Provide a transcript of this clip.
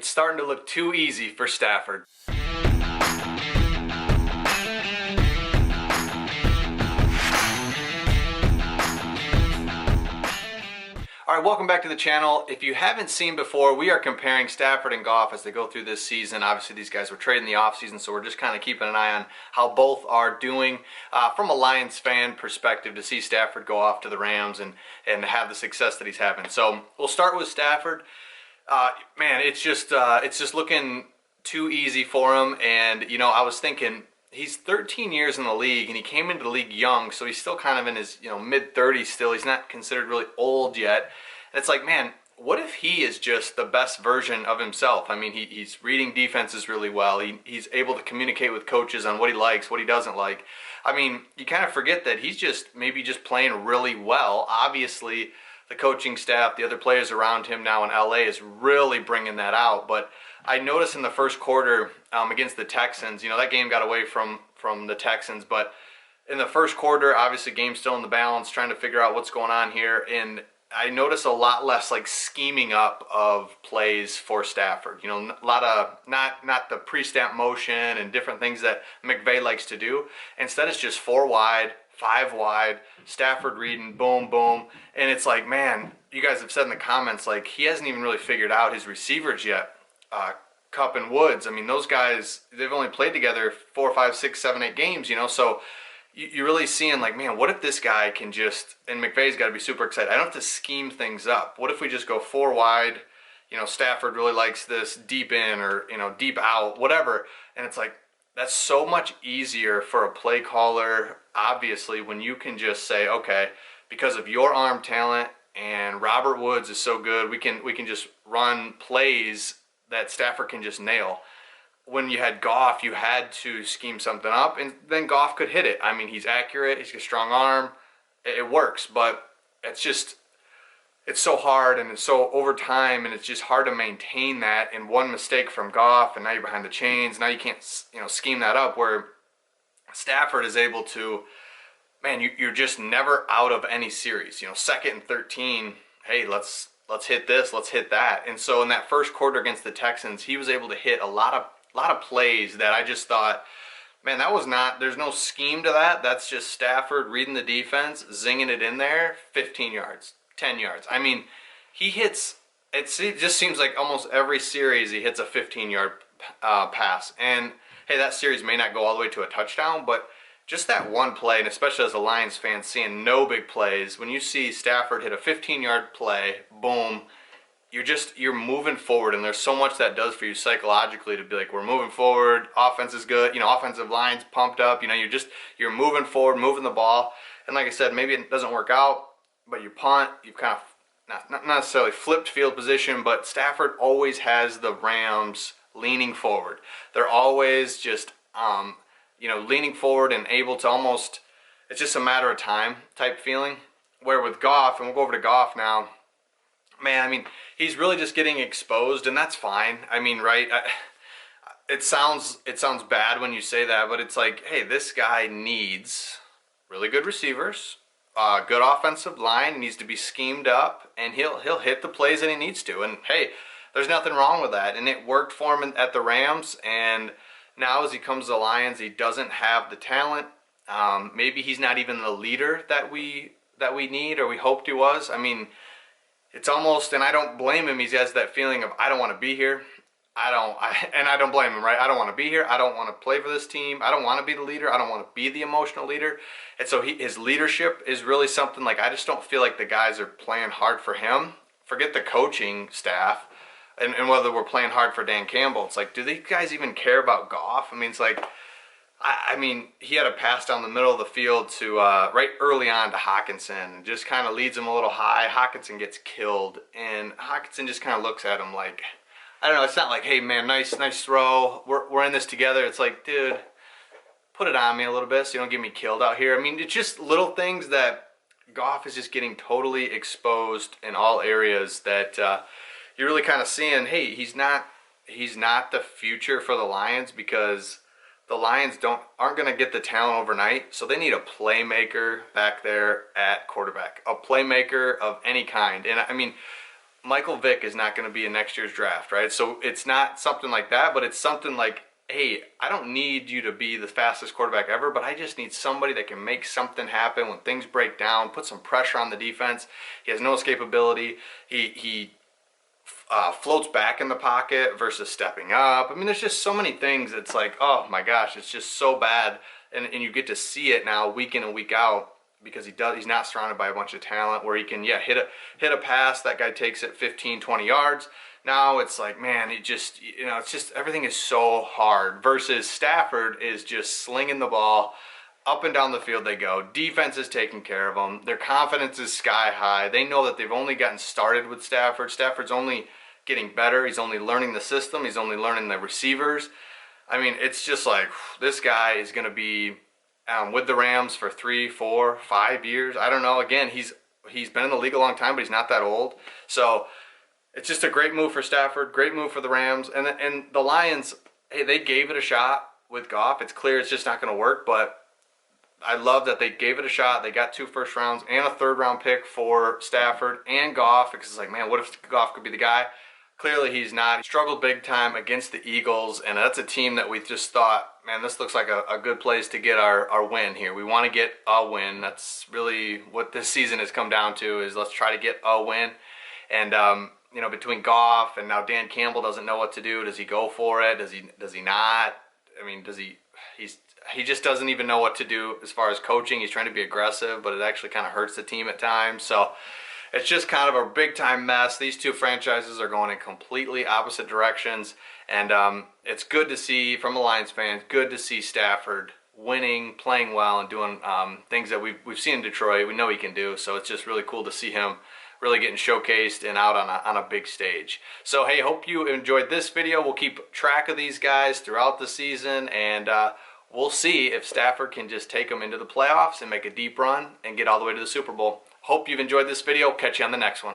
it's starting to look too easy for Stafford. All right, welcome back to the channel. If you haven't seen before, we are comparing Stafford and Goff as they go through this season. Obviously, these guys were traded in the offseason, so we're just kind of keeping an eye on how both are doing. From a Lions fan perspective, to see Stafford go off to the Rams and have the success that he's having. So we'll start with Stafford. Man, it's just looking too easy for him. And, you know, I was thinking, he's 13 years in the league, and he came into the league young, so he's still kind of in his, mid-30s still. He's not considered really old yet. And it's like, man, what if he is just the best version of himself? I mean, he's reading defenses really well. He's able to communicate with coaches on what he likes, what he doesn't like. I mean, you kind of forget that he's maybe just playing really well. Obviously, the coaching staff, the other players around him now in LA is really bringing that out. But I noticed in the first quarter against the Texans, that game got away from the Texans, but in the first quarter, obviously game's still in the balance, trying to figure out what's going on here, and I noticed a lot less like scheming up of plays for Stafford. A lot of not the pre-snap motion and different things that McVay likes to do. Instead, it's just 4 wide, 5 wide, Stafford reading, boom, boom, and it's like, man, you guys have said in the comments, like, he hasn't even really figured out his receivers yet. Cup and Woods, I mean, those guys, they've only played together 4, 5, 6, 7, 8 games, so you're really seeing, like, man, what if this guy can just, and McVay's got to be super excited, I don't have to scheme things up. What if we just go 4 wide, Stafford really likes this deep in or, deep out, whatever, and it's like, that's so much easier for a play caller, obviously, when you can just say, okay, because of your arm talent and Robert Woods is so good, we can just run plays that Stafford can just nail. When you had Goff, you had to scheme something up, and then Goff could hit it. I mean, he's accurate, he's got a strong arm, it works, but it's so hard, and it's so over time, and it's just hard to maintain that. And one mistake from Goff, and now you're behind the chains. Now you can't, scheme that up. Where Stafford is able to, man, you're just never out of any series. 2nd and 13, hey, let's hit this, let's hit that. And so in that first quarter against the Texans, he was able to hit a lot of plays that I just thought, man, there's no scheme to that. That's just Stafford reading the defense, zinging it in there, 15 yards, 10 yards. I mean, it just seems like almost every series he hits a 15-yard pass. And, hey, that series may not go all the way to a touchdown, but just that one play, and especially as a Lions fan seeing no big plays, when you see Stafford hit a 15-yard play, boom, you're moving forward, and there's so much that does for you psychologically to be like, we're moving forward, offense is good, offensive line's pumped up, you're moving forward, moving the ball, and like I said, maybe it doesn't work out, but you punt, you've kind of not necessarily flipped field position, but Stafford always has the Rams leaning forward. They're always just leaning forward and able to almost, it's just a matter of time type feeling. Where with Goff, and we'll go over to Goff now, man, I mean, he's really just getting exposed, and that's fine. I mean, right? It sounds bad when you say that, but it's like, hey, this guy needs really good receivers, good offensive line, needs to be schemed up, and he'll hit the plays that he needs to. And hey, there's nothing wrong with that. And it worked for him at the Rams, and now as he comes to the Lions, he doesn't have the talent. Maybe he's not even the leader that we need or we hoped he was. I mean, it's almost, and I don't blame him, he has that feeling of, I don't want to be here. And I don't blame him, right? I don't want to be here. I don't want to play for this team. I don't want to be the leader. I don't want to be the emotional leader. And so his leadership is really something like, I just don't feel like the guys are playing hard for him. Forget the coaching staff. And whether we're playing hard for Dan Campbell, it's like, do these guys even care about Goff? I mean, it's like, I mean, he had a pass down the middle of the field to right early on to Hockenson, and just kind of leads him a little high. Hockenson gets killed, and Hockenson just kind of looks at him like, I don't know. It's not like, hey man, nice throw. We're in this together. It's like, dude, put it on me a little bit so you don't get me killed out here. I mean, it's just little things that Goff is just getting totally exposed in all areas that. You're really kind of seeing, hey, he's not the future for the Lions, because the Lions aren't going to get the talent overnight, so they need a playmaker back there at quarterback, a playmaker of any kind. And I mean, Michael Vick is not going to be in next year's draft, right? So it's not something like that, but it's something like, hey, I don't need you to be the fastest quarterback ever, but I just need somebody that can make something happen when things break down, put some pressure on the defense. He has no escapability. He floats back in the pocket versus stepping up. I mean, there's just so many things. It's like, oh my gosh, it's just so bad. And you get to see it now week in and week out because he's not surrounded by a bunch of talent where he can, yeah, hit a pass. That guy takes it 15, 20 yards. Now it's like, man, it's just everything is so hard versus Stafford is just slinging the ball. Up and down the field they go. Defense is taking care of them. Their confidence is sky high. They know that they've only gotten started with Stafford. Stafford's only getting better. He's only learning the system. He's only learning the receivers. I mean, it's just like, this guy is going to be with the Rams for 3, 4, 5 years. I don't know. Again, he's been in the league a long time, but he's not that old. So it's just a great move for Stafford, great move for the Rams. And the Lions, hey, they gave it a shot with Goff. It's clear it's just not going to work, but I love that they gave it a shot. They got 2 first rounds and a 3rd round pick for Stafford and Goff, because it's like, man, what if Goff could be the guy? Clearly he's not. He struggled big time against the Eagles, and that's a team that we just thought, man, this looks like a good place to get our win here. We want to get a win. That's really what this season has come down to, is let's try to get a win. And between Goff and now Dan Campbell doesn't know what to do. Does he go for it? Does he not? I mean, he just doesn't even know what to do as far as coaching. He's trying to be aggressive, but it actually kind of hurts the team at times. So it's just kind of a big-time mess. These two franchises are going in completely opposite directions, and it's good to see, from a Lions fan, good to see Stafford winning, playing well, and doing things that we've seen in Detroit. We know he can do, so it's just really cool to see him really getting showcased and out on a big stage. So, hey, hope you enjoyed this video. We'll keep track of these guys throughout the season, and we'll see if Stafford can just take them into the playoffs and make a deep run and get all the way to the Super Bowl. Hope you've enjoyed this video. Catch you on the next one.